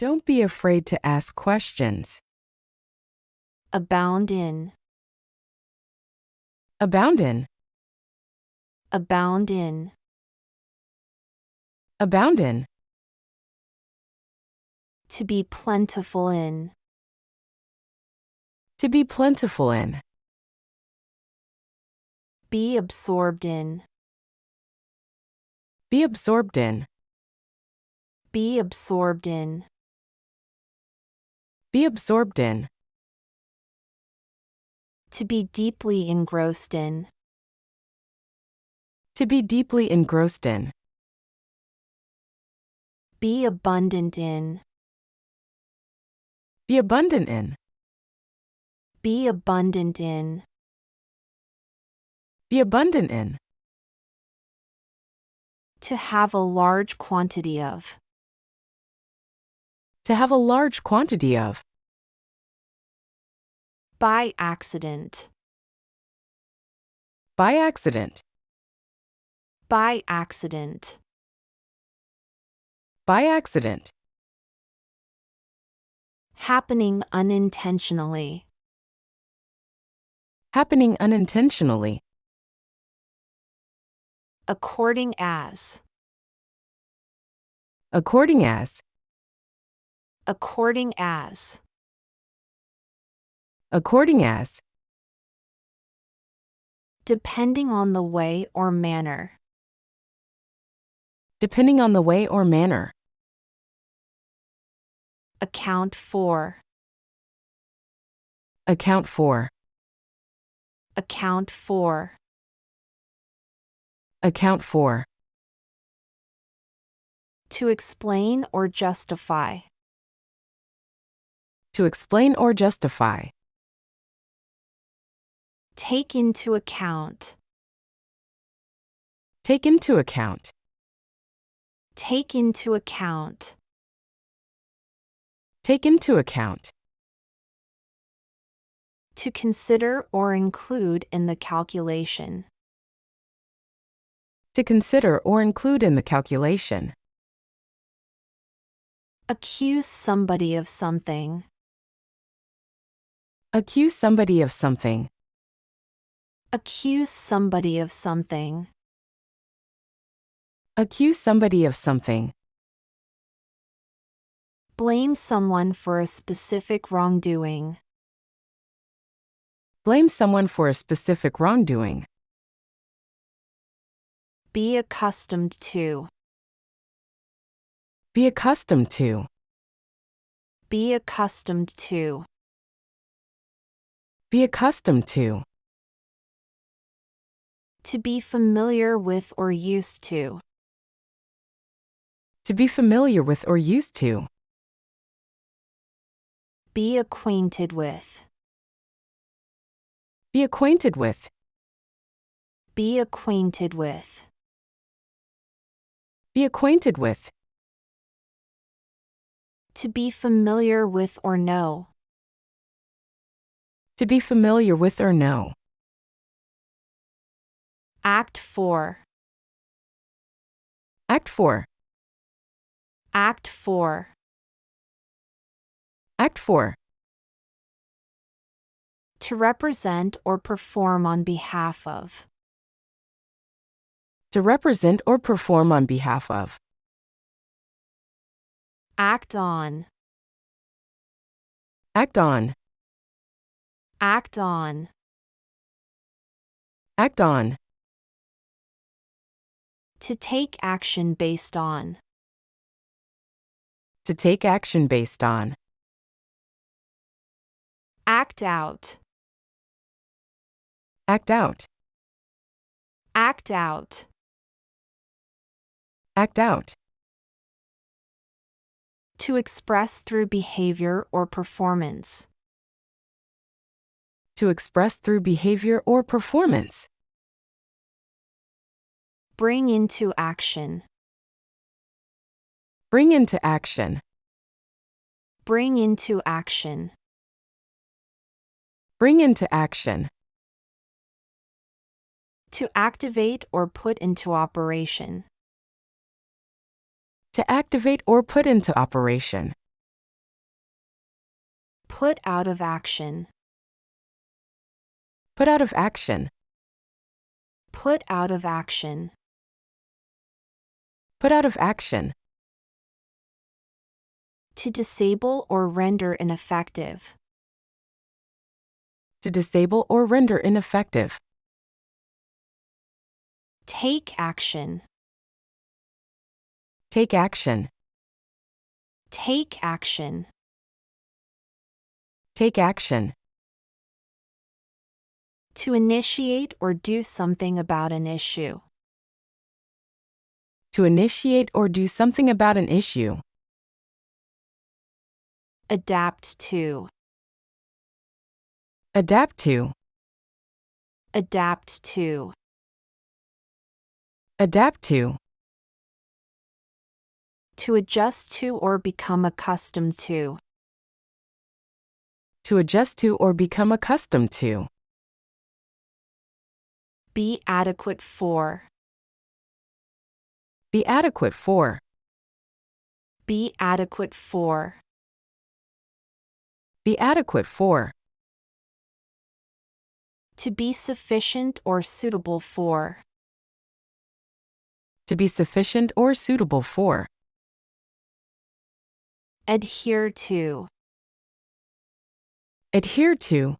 Don't be afraid to ask questions. Abound in. Abound in. Abound in. Abound in. To be plentiful in. To be plentiful in. Be absorbed in. Be absorbed in. Be absorbed in. Be absorbed in. To be deeply engrossed in. To be deeply engrossed in. Be abundant in. Be abundant in. Be abundant in. Be abundant in. To have a large quantity of. To have a large quantity of. By accident. By accident. By accident. By accident. Happening unintentionally. Happening unintentionally. According as. According as. According as. According as. Depending on the way or manner. Depending on the way or manner. Account for. Account for. Account for. Account for. To explain or justify. To explain or justify. Take into account. Take into account. Take into account. Take into account. To consider or include in the calculation. To consider or include in the calculation. Accuse somebody of something. Accuse somebody of something. Accuse somebody of something. Accuse somebody of something. Blame someone for a specific wrongdoing. Blame someone for a specific wrongdoing. Be accustomed to. Be accustomed to. Be accustomed to. Be accustomed to. To be familiar with or used to. To be familiar with or used to. Be acquainted with. Be acquainted with. Be acquainted with. Be acquainted with. To be familiar with or know. To be familiar with or know. Act for. Act for. Act for. Act for. To represent or perform on behalf of. To represent or perform on behalf of. Act on. Act on. Act on. Act on. To take action based on. To take action based on. Act out. Act out. Act out. Act out. To express through behavior or performance. To express through behavior or performance. Bring into action. Bring into action. Bring into action. Bring into action. To activate or put into operation. To activate or put into operation. Put out of action. Put out of action. Put out of action. Put out of action. To disable or render ineffective. To disable or render ineffective. Take action. Take action. Take action. Take action. To initiate or do something about an issue. To initiate or do something about an issue. Adapt to. Adapt to. Adapt to. Adapt to. To adjust to or become accustomed to. To adjust to or become accustomed to. Be adequate for. Be adequate for. Be adequate for. Be adequate for. To be sufficient or suitable for. To be sufficient or suitable for. Adhere to. Adhere to.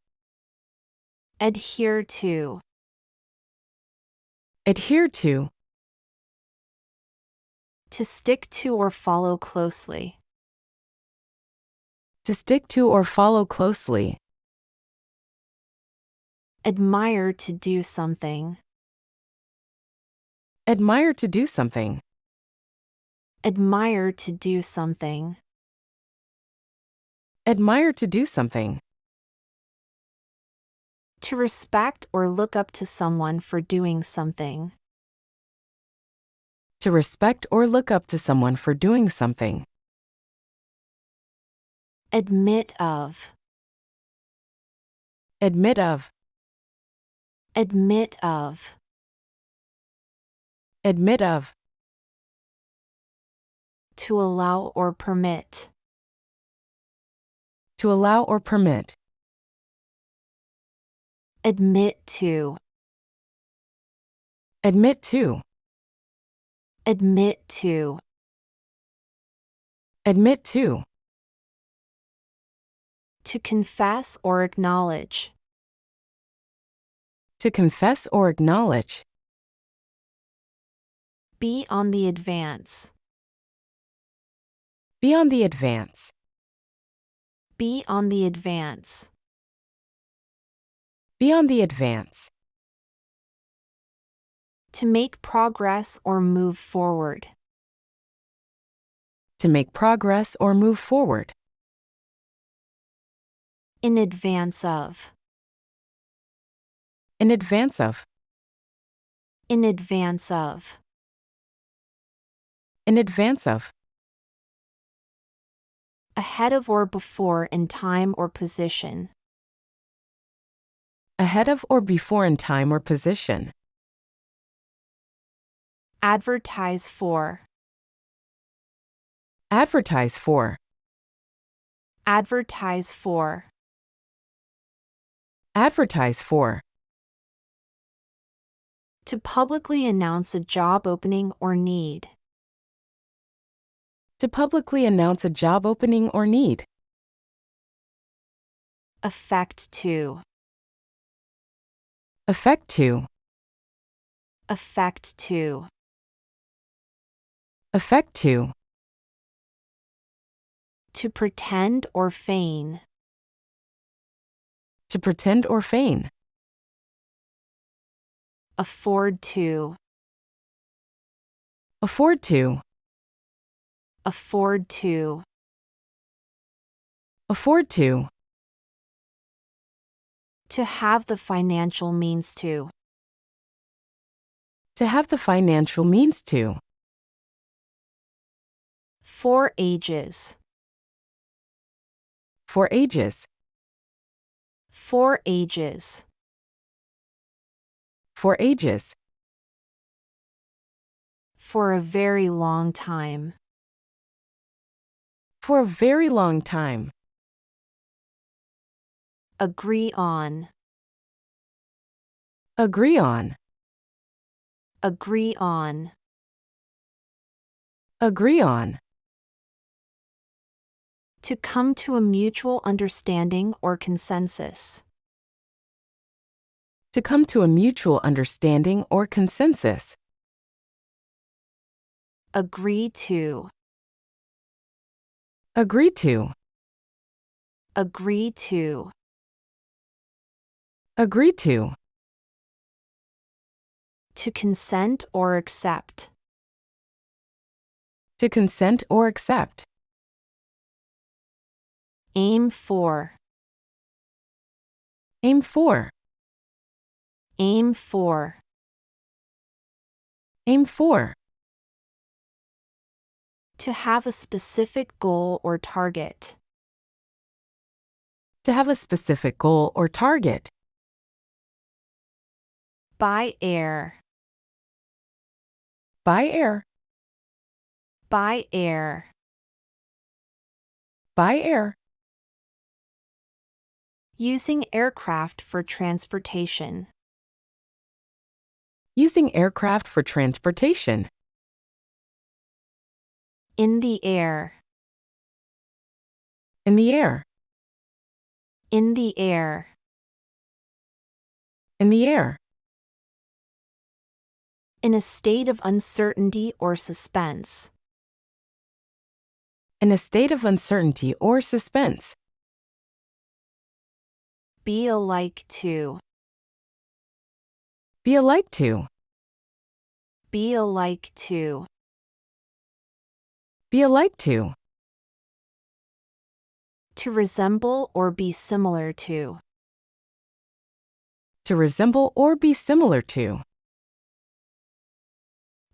Adhere to. Adhere to. To stick to or follow closely. To stick to or follow closely. Admire to do something. Admire to do something. Admire to do something. Admire to do something. To respect or look up to someone for doing something. To respect or look up to someone for doing something. Admit of. Admit of. Admit of. Admit of. To allow or permit. To allow or permit. Admit to. Admit to. Admit to. Admit to. To confess or acknowledge. To confess or acknowledge. Be on the advance. Be on the advance. Be on the advance. Be on the advance. To make progress or move forward. To make progress or move forward. In advance of. In advance of. In advance of. In advance of. Ahead of or before in time or position. Ahead of or before in time or position. Advertise for. Advertise for. Advertise for. Advertise for. To publicly announce a job opening or need. To publicly announce a job opening or need. Affect to. Affect to. Affect to. Affect to. To pretend or feign. To pretend or feign. Afford to. Afford to. Afford to. Afford to. To have the financial means to. To have the financial means to. For ages. For ages. For ages. For ages. For a very long time. For a very long time. Agree on. Agree on. Agree on. Agree on. To come to a mutual understanding or consensus. To come to a mutual understanding or consensus. Agree to. Agree to. Agree to. Agree to. To consent or accept. To consent or accept. Aim for. Aim for. Aim for. Aim for. To have a specific goal or target. To have a specific goal or target. By air. By air. By air. By air. Using aircraft for transportation. Using aircraft for transportation. In the air. In the air. In the air. In the air. In a state of uncertainty or suspense. In a state of uncertainty or suspense. Be alike to. Be alike to. Be alike to. Be alike to. To resemble or be similar to. To resemble or be similar to.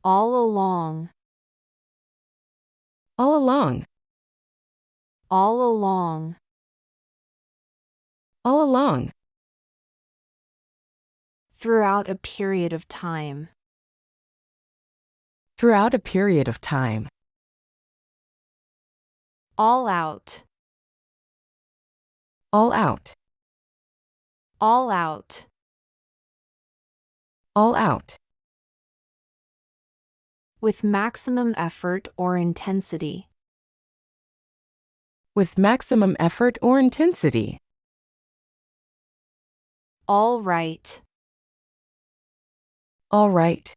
All along. All along. All along. All along. Throughout a period of time. Throughout a period of time. All out. All out. All out. All out. With maximum effort or intensity. With maximum effort or intensity. All right. All right.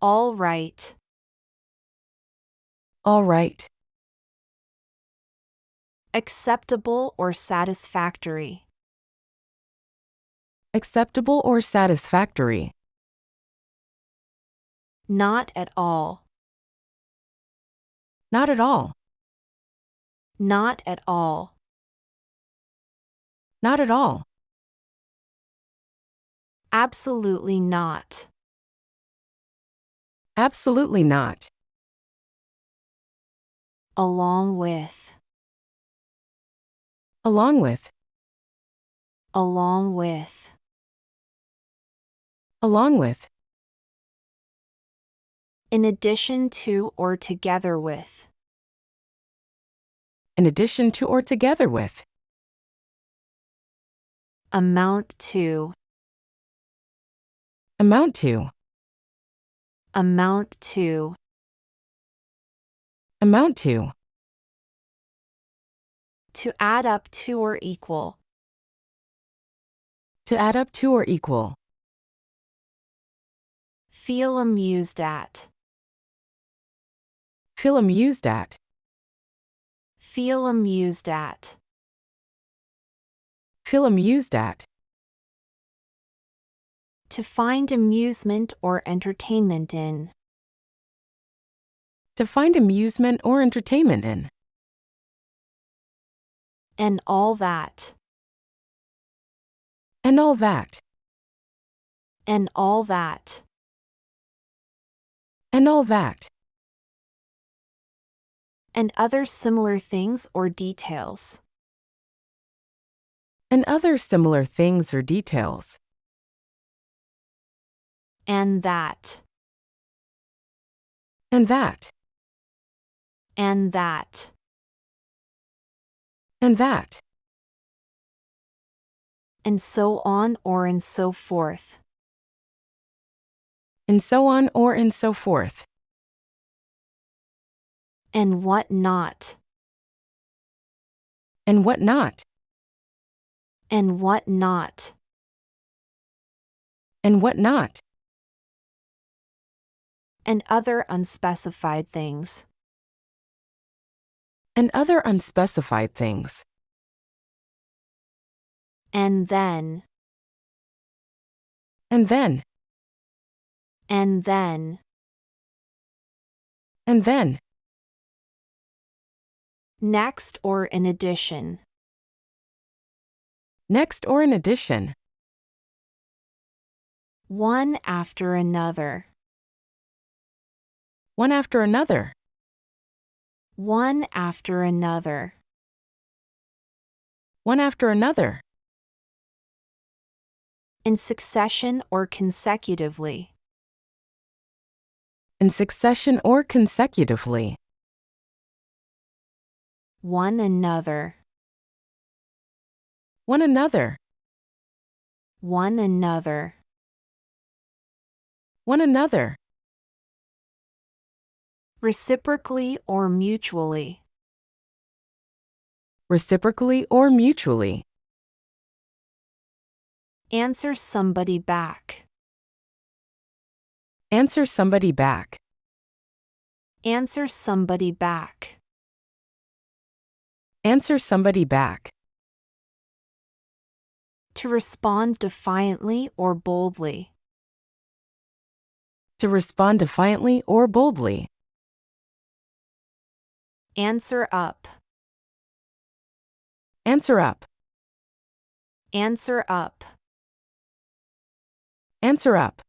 All right. All right. Acceptable or satisfactory. Acceptable or satisfactory. Not at all. Not at all. Not at all. Not at all. Absolutely not. Absolutely not. Along with. Along with. Along with. Along with. In addition to or together with. In addition to or together with. Amount to. Amount to. Amount to. Amount to. To add up to or equal. To add up to or equal. Feel amused at. Feel amused at. Feel amused at. Feel amused at. To find amusement or entertainment in. To find amusement or entertainment in. And all that. And all that. And all that. And all that. And other similar things or details. And other similar things or details. And that. And that. And that. And that. and so on or and so forth, and so on or and so forth, and what not, and what not, and what not, and what not, and other unspecified things, and other unspecified things, and then, and then, and then, and then, next or in addition, next or in addition, one after another, one after another, one after another, one after another, in succession or consecutively, in succession or consecutively, one another, one another, one another, one another, reciprocally or mutually, reciprocally or mutually, answer somebody back, answer somebody back, answer somebody back, answer somebody back, to respond defiantly or boldly, to respond defiantly or boldly, answer up, answer up, answer up, answer up,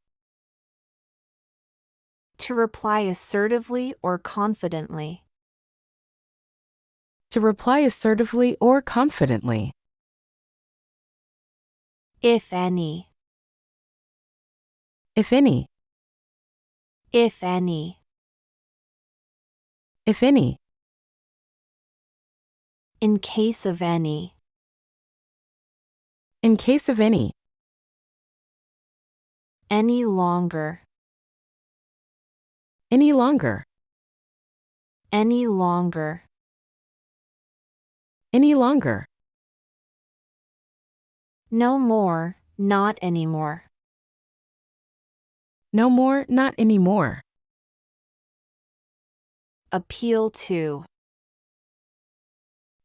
to reply assertively or confidently, to reply assertively or confidently, if any, if any, if any, if any, in case of any, in case of any longer, any longer, any longer, any longer, no more, not anymore, no more, not anymore, appeal to,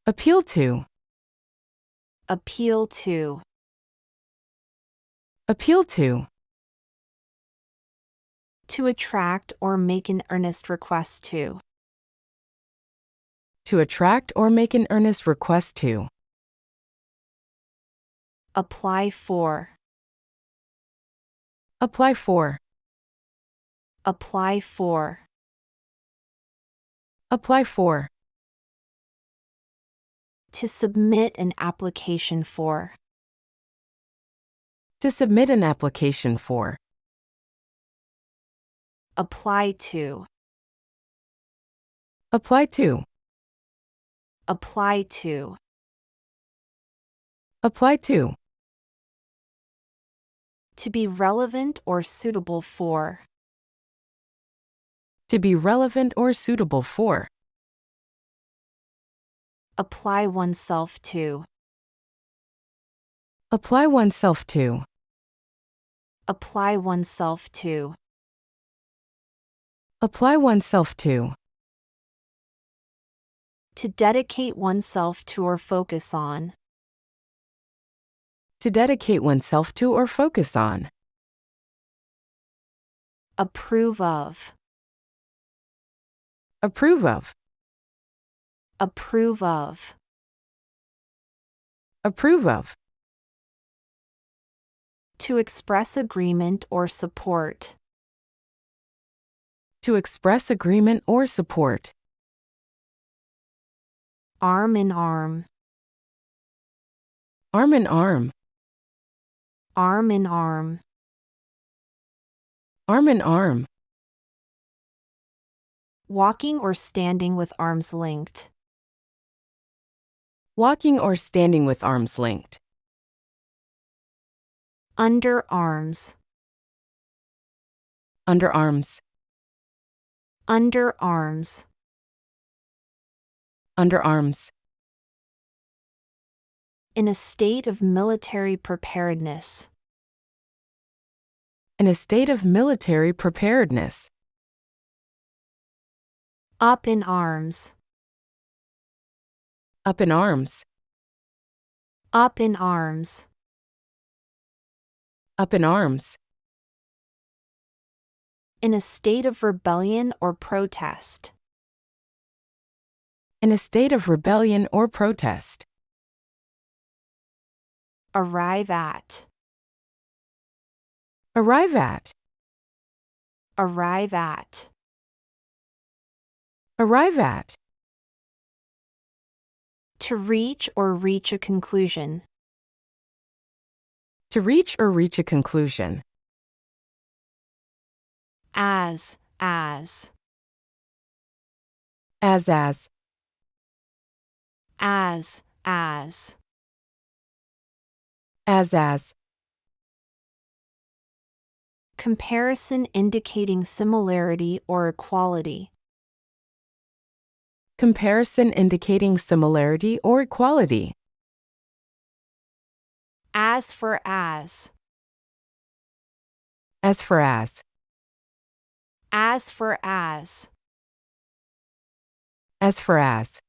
appeal to, appeal to, appeal to attract or make an earnest request to attract or make an earnest request to, apply for, apply for, apply for, apply for, to submit an application for, to submit an application for, apply to, apply to, apply to, apply to be relevant or suitable for, to be relevant or suitable for, apply oneself to, apply oneself to, apply oneself to, apply oneself to dedicate oneself to or focus on, to dedicate oneself to or focus on, approve of, approve of, approve of, approve of, to express agreement or support, to express agreement or support, arm in arm, arm in arm, arm in arm, arm in arm, walking or standing with arms linked, walking or standing with arms linked, Underarms. Underarms. Underarms. Underarms. In a state of military preparedness. In a state of military preparedness. Up in arms. Up in arms. Up in arms. Up in arms. In a state of rebellion or protest. In a state of rebellion or protest. Arrive at. Arrive at. Arrive at. Arrive at. To reach or reach a conclusion. To reach or reach a conclusion. As. As. As. As. Comparison indicating similarity or equality. Comparison indicating similarity or equality. As for as. As for as. As for as. As for as.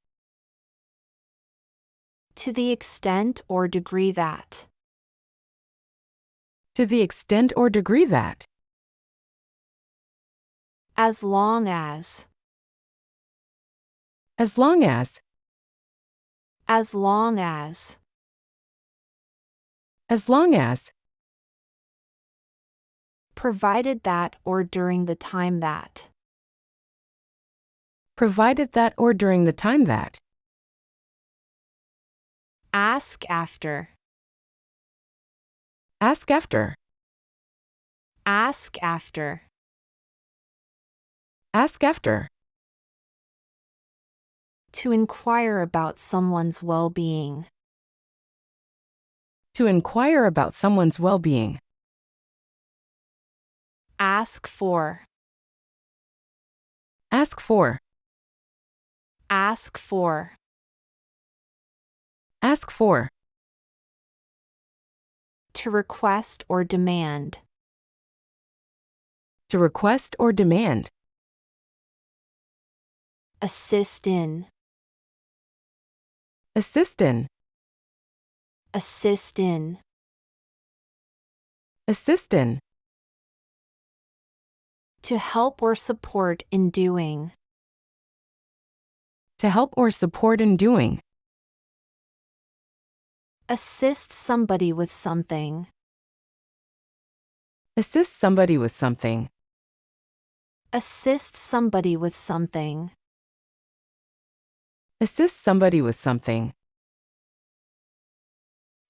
To the extent or degree that. To the extent or degree that. As long as. As long as. As long as. As long as. Provided that or during the time that. Provided that or during the time that. Ask after. Ask after. Ask after. Ask after. To inquire about someone's well-being. To inquire about someone's well-being. Ask for. Ask for. Ask for. Ask for. To request or demand. To request or demand. Assist in. Assist in. Assist in. Assist in. To help or support in doing. To help or support in doing. Assist somebody with something. Assist somebody with something. Assist somebody with something. Assist somebody with something.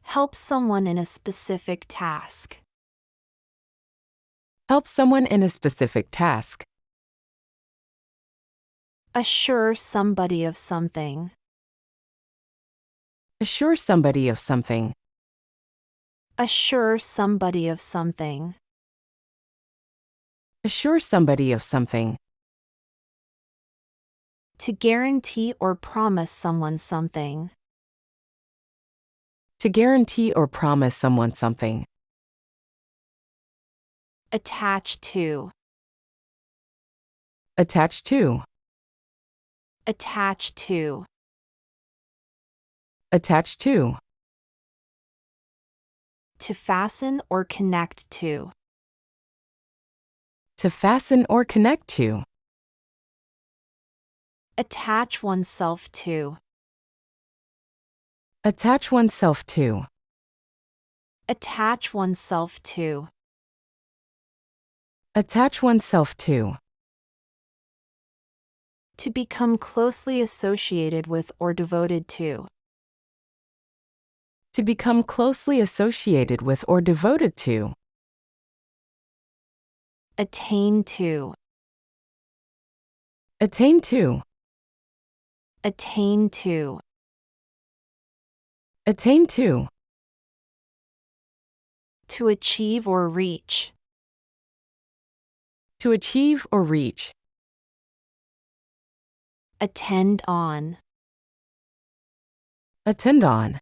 Help someone in a specific task. Help someone in a specific task. Assure somebody of something. Assure somebody of something. Assure somebody of something. Assure somebody of something. To guarantee or promise someone something. To guarantee or promise someone something. Attach to. Attach to. Attach to. Attach to. To fasten or connect to. To fasten or connect to. Attach oneself to. Attach oneself to. Attach oneself to. Attach oneself to. To become closely associated with or devoted to. To become closely associated with or devoted to. Attain to. Attain to. Attain to. Attain to. To achieve or reach. To achieve or reach. Attend on. Attend on.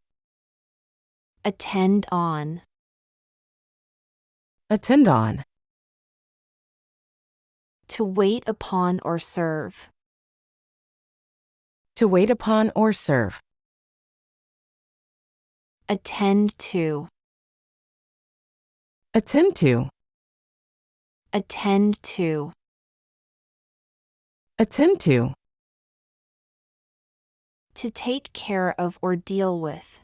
Attend on. Attend on. To wait upon or serve. To wait upon or serve. Attend to. Attend to. Attend to. Attend to. To take care of or deal with.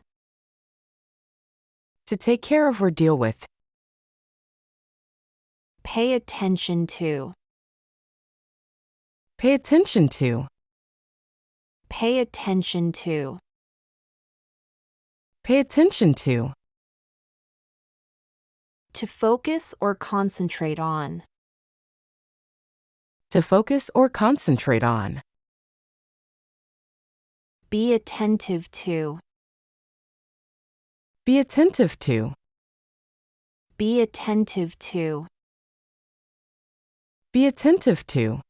To take care of or deal with. Pay attention to. Pay attention to. Pay attention to. Pay attention to. To focus or concentrate on. To focus or concentrate on. Be attentive to. Be attentive to. Be attentive to. Be attentive to.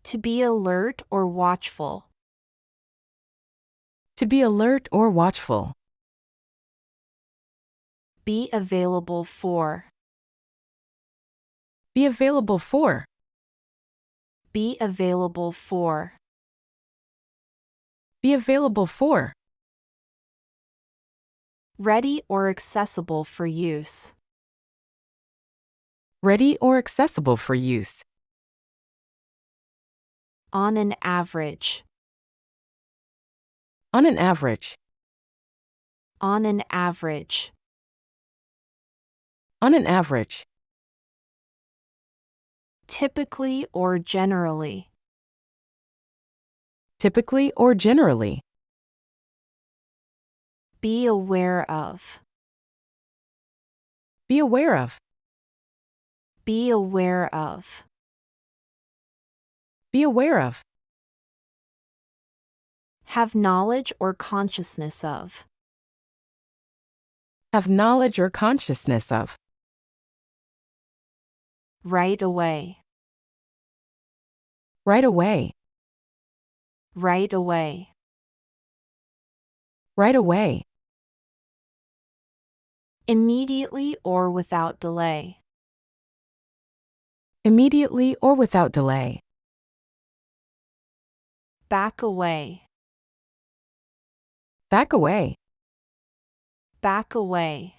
To be alert or watchful. To be alert or watchful. Be available for. Be available for. Be available for. Be available for. Ready or accessible for use. Ready or accessible for use. On an average. On an average. On an average. On an average. Typically or generally. Typically or generally. Be aware of. Be aware of. Be aware of. Be aware of. Have knowledge or consciousness of. Have knowledge or consciousness of. Right away. Right away. Right away. Right away. Immediately or without delay. Immediately or without delay. Back away. Back away. Back away.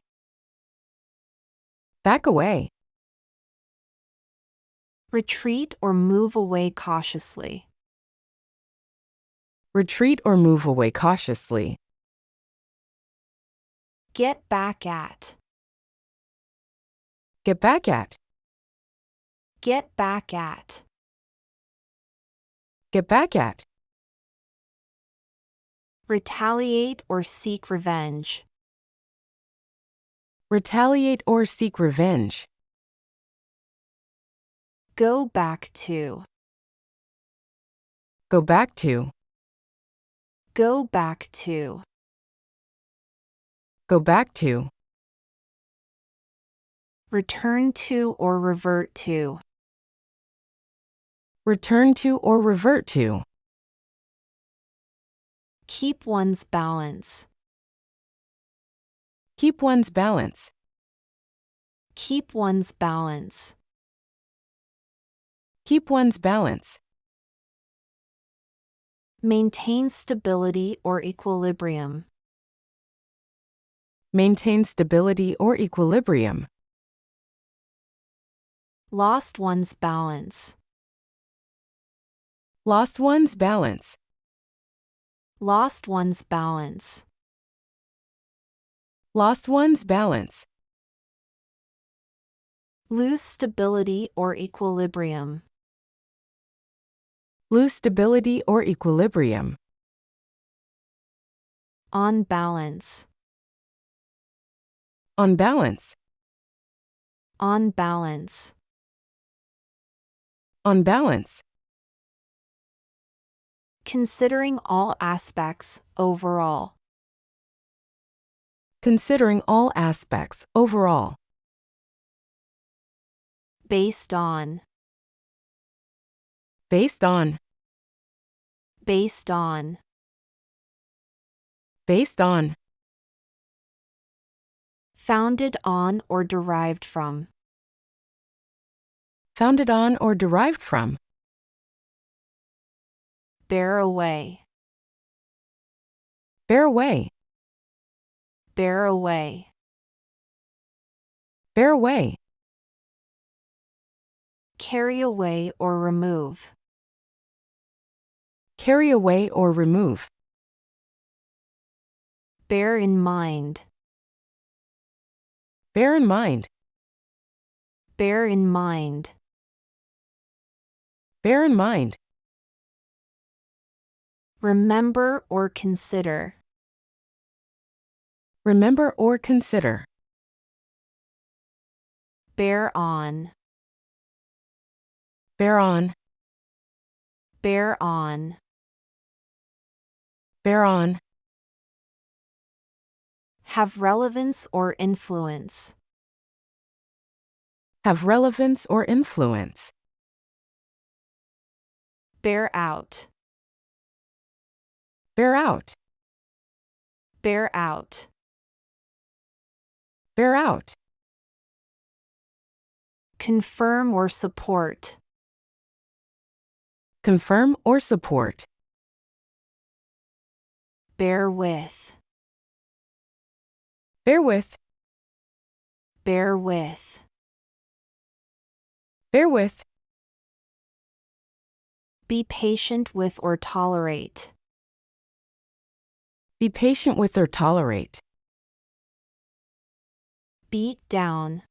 Back away. Retreat or move away cautiously. Retreat or move away cautiously. Get back at. Get back at. Get back at. Get back at. Retaliate or seek revenge. Retaliate or seek revenge. Go back to. Go back to. Go back to. Go back to. Return to or revert to. Return to or revert to. Keep one's balance. Keep one's balance. Keep one's balance. Keep one's balance. Maintain stability or equilibrium. Maintain stability or equilibrium. Lost one's balance. Lost one's balance. Lost one's balance. Lost one's balance. Lose stability or equilibrium. Lose stability or equilibrium. On balance. On balance. On balance. On balance. Considering all aspects, overall. considering all aspects, overall. Based on. Based on. Based on. Based on. Founded on or derived from. Founded on or derived from. Bear away. Bear away. Bear away. Bear away. Carry away or remove. Carry away or remove. Bear in mind. Bear in mind. Bear in mind. Bear in mind. Remember or consider. Remember or consider. Bear on. Bear on. Bear on. Bear on. Have relevance or influence. Have relevance or influence. Bear out. Bear out. Bear out. Bear out. Confirm or support. Confirm or support. Bear with. Bear with. Bear with. Bear with. Be patient with or tolerate. Be patient with or tolerate. Beat down.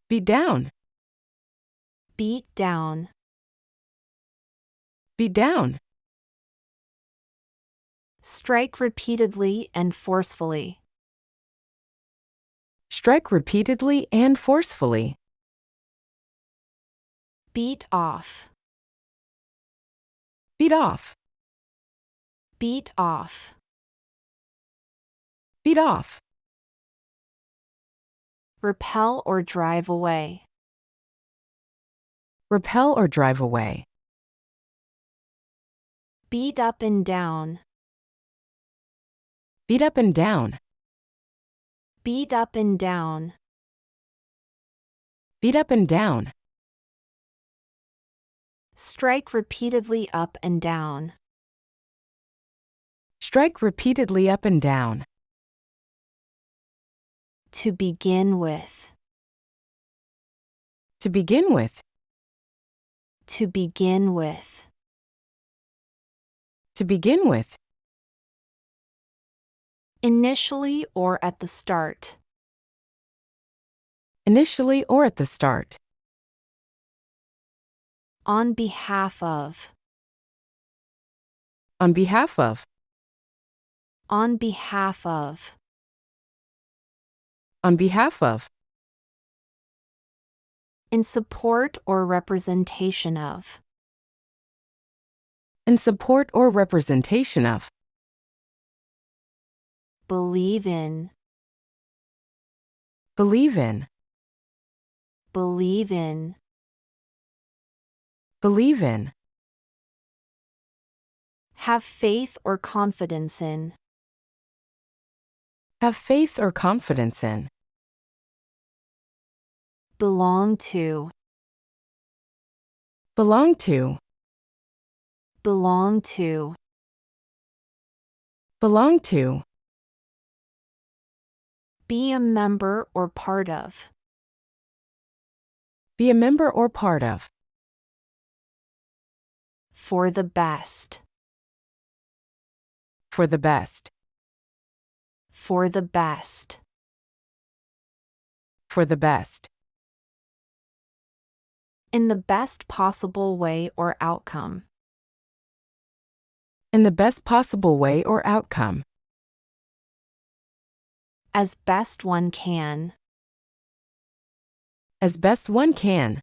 Beat down. Beat down. Beat down. Strike repeatedly and forcefully. Strike repeatedly and forcefully. Beat off. Beat off. Beat off. Beat off. Repel or drive away. Repel or drive away. Beat up and down. Beat up and down. Beat up and down. Beat up and down. Strike repeatedly up and down. Strike repeatedly up and down. To begin with. To begin with. To begin with. To begin with. Initially or at the start. Initially or at the start. On behalf of. On behalf of. On behalf of. On behalf of. In support or representation of. In support or representation of. Believe in. Believe in. Believe in. Believe in. Have faith or confidence in. Have faith or confidence in. Belong to. Belong to. Belong to. Belong to. Be a member or part of. Be a member or part of. For the best. For the best. For the best. For the best. In the best possible way or outcome. In the best possible way or outcome. As best one can. As best one can.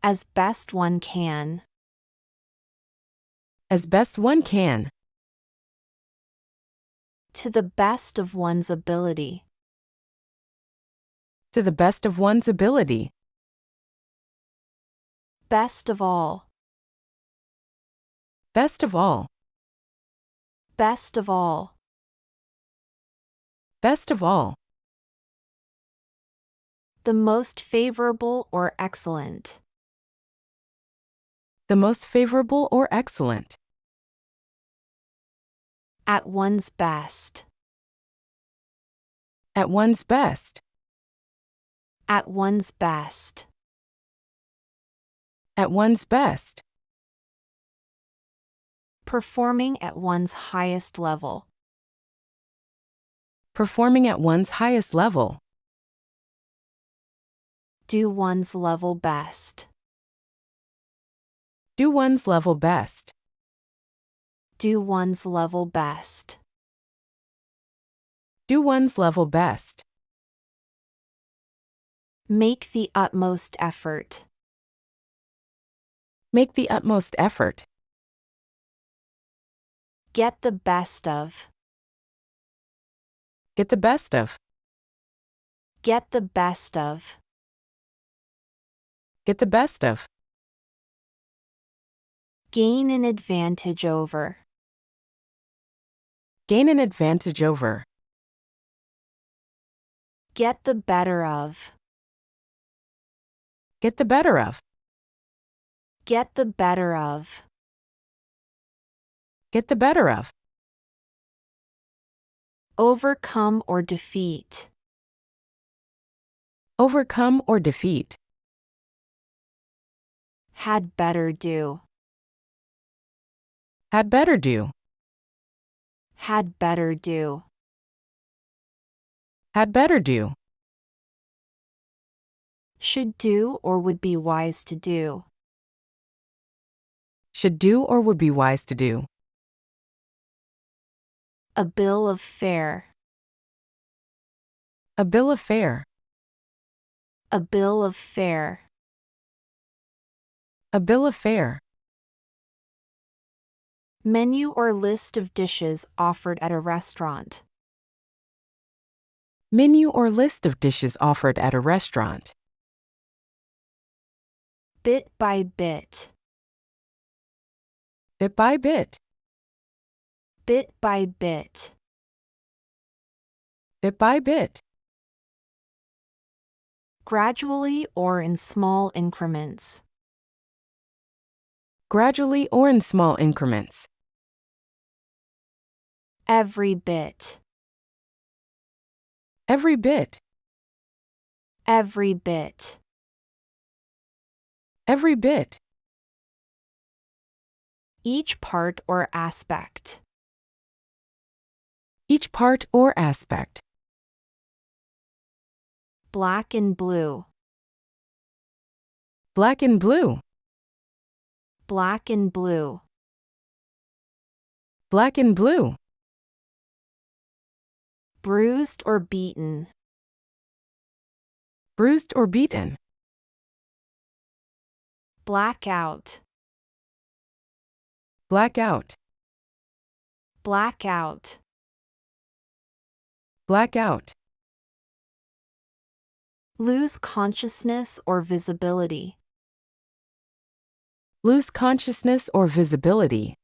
As best one can. As best one can. To the best of one's ability. To the best of one's ability. Best of all. Best of all. Best of all. Best of all. The most favorable or excellent. The most favorable or excellent. At one's best. At one's best. At one's best. At one's best. Performing at one's highest level. Performing at one's highest level. Do one's level best. Do one's level best. Do one's level best. Do one's level best. Make the utmost effort. Make the utmost effort. Get the best of. Get the best of. Get the best of. Get the best of. Gain an advantage over. Gain an advantage over. Get the better of. Get the better of. Get the better of. Get the better of. Overcome or defeat. Overcome or defeat. Had better do. Had better do. Had better do. Had better do. Should do or would be wise to do. Should do or would be wise to do. A bill of fare. A bill of fare. A bill of fare. A bill of fare. Menu or list of dishes offered at a restaurant. Menu or list of dishes offered at a restaurant. Bit by bit. Bit by bit. Bit by bit. Bit by bit. Gradually or in small increments. Gradually or in small increments. Every bit. Every bit. Every bit. Every bit. Each part or aspect. Each part or aspect. Black and blue. Black and blue. Black and blue. Black and blue. Bruised or beaten. Bruised or beaten. Blackout. Blackout. Blackout. Blackout. Lose consciousness or visibility. Lose consciousness or visibility.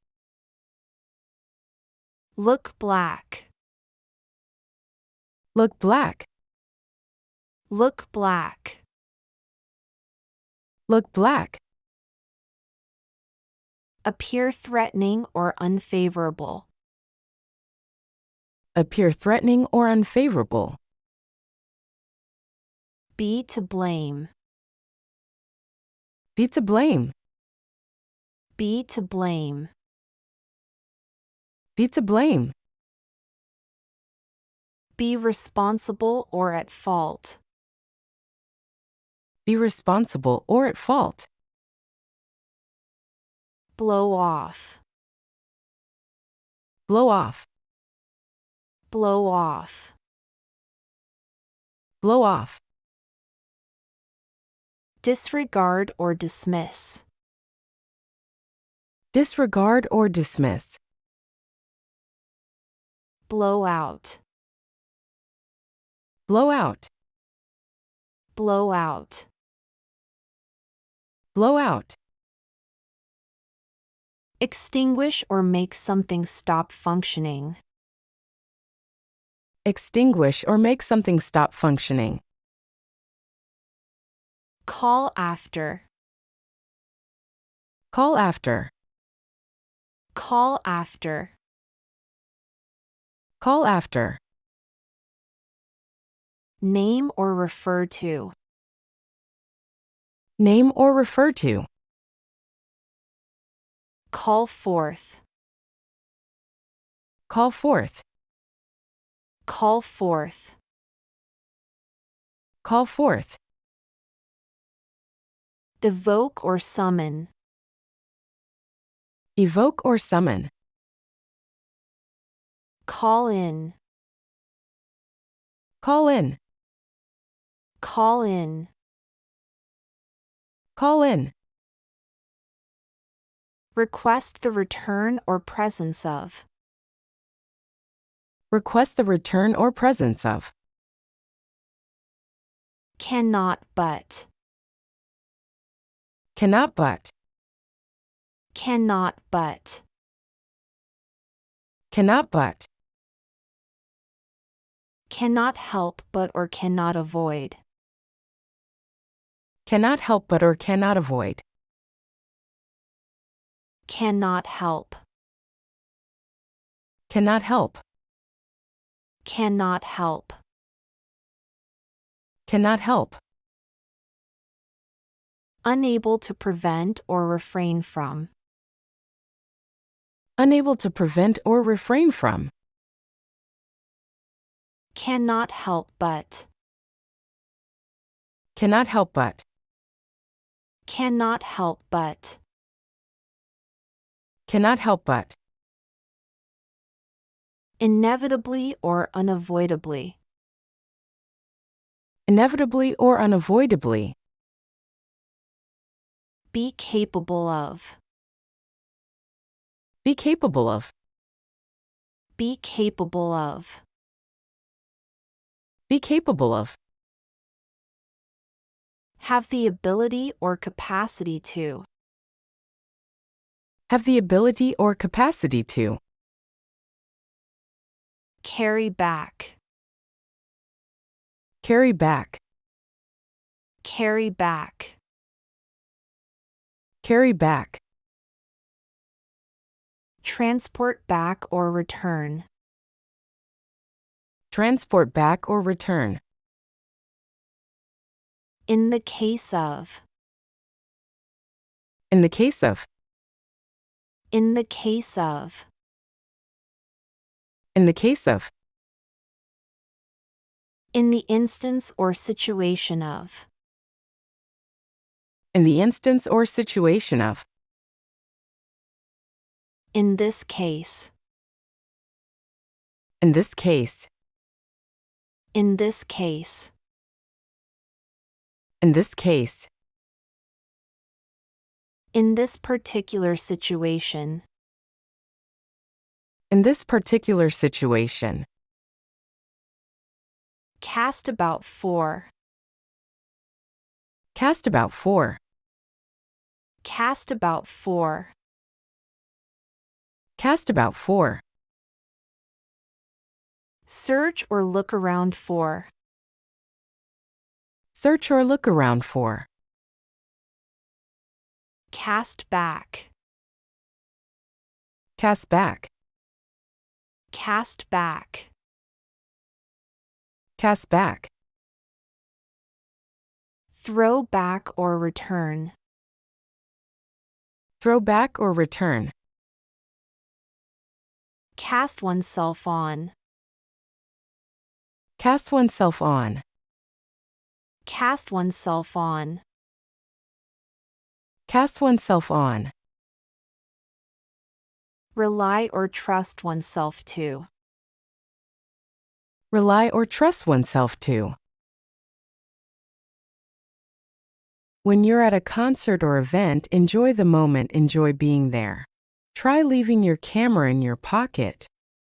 Look black. Look black. Look black. Look black. Appear threatening or unfavorable. Appear threatening or unfavorable. Be to blame. Be to blame. Be to blame. Be to blame. Be responsible or at fault. Be responsible or at fault. Blow off. Blow off. Blow off. Blow off. Disregard or dismiss. Disregard or dismiss. Blow out. Blow out. Blow out. Blow out. Extinguish or make something stop functioning. Extinguish or make something stop functioning. Call after. Call after. Call after. Call after. Name or refer to. Name or refer to. Call forth. Call forth. Call forth. Call forth. Evoke or summon. Evoke or summon. Call in. Call in. Call in. Call in. Request the return or presence of. Request the return or presence of. Cannot but. Cannot but. Cannot but. Cannot but. Cannot help but or cannot avoid. Cannot help but or cannot avoid. Cannot help. Cannot help. Cannot help. Cannot help. Unable to prevent or refrain from. Unable to prevent or refrain from. Cannot help but. Cannot help but. Cannot help but. Cannot help but. Inevitably or unavoidably. Inevitably or unavoidably. Be capable of. Be capable of. Be capable of. Be capable of. Have the ability or capacity to. Have the ability or capacity to. Carry back. Carry back. Carry back. Carry back. Transport back or return. Transport back or return. In the case of. In the case of. In the case of. In the case of. In the instance or situation of. In the instance or situation of. In this case. In this case. In this case. In this case. In this particular situation. In this particular situation. Cast about for. Cast about for. Cast about for. Cast about for. Search or look around for. Search or look around for. Cast back. Cast back. Cast back. Cast back. Throw back or return. Throw back or return. Cast oneself on. Cast oneself on. Cast oneself on. Cast oneself on. Rely or trust oneself to. Rely or trust oneself to. When you're at a concert or event, enjoy the moment, enjoy being there. Try leaving your camera in your pocket.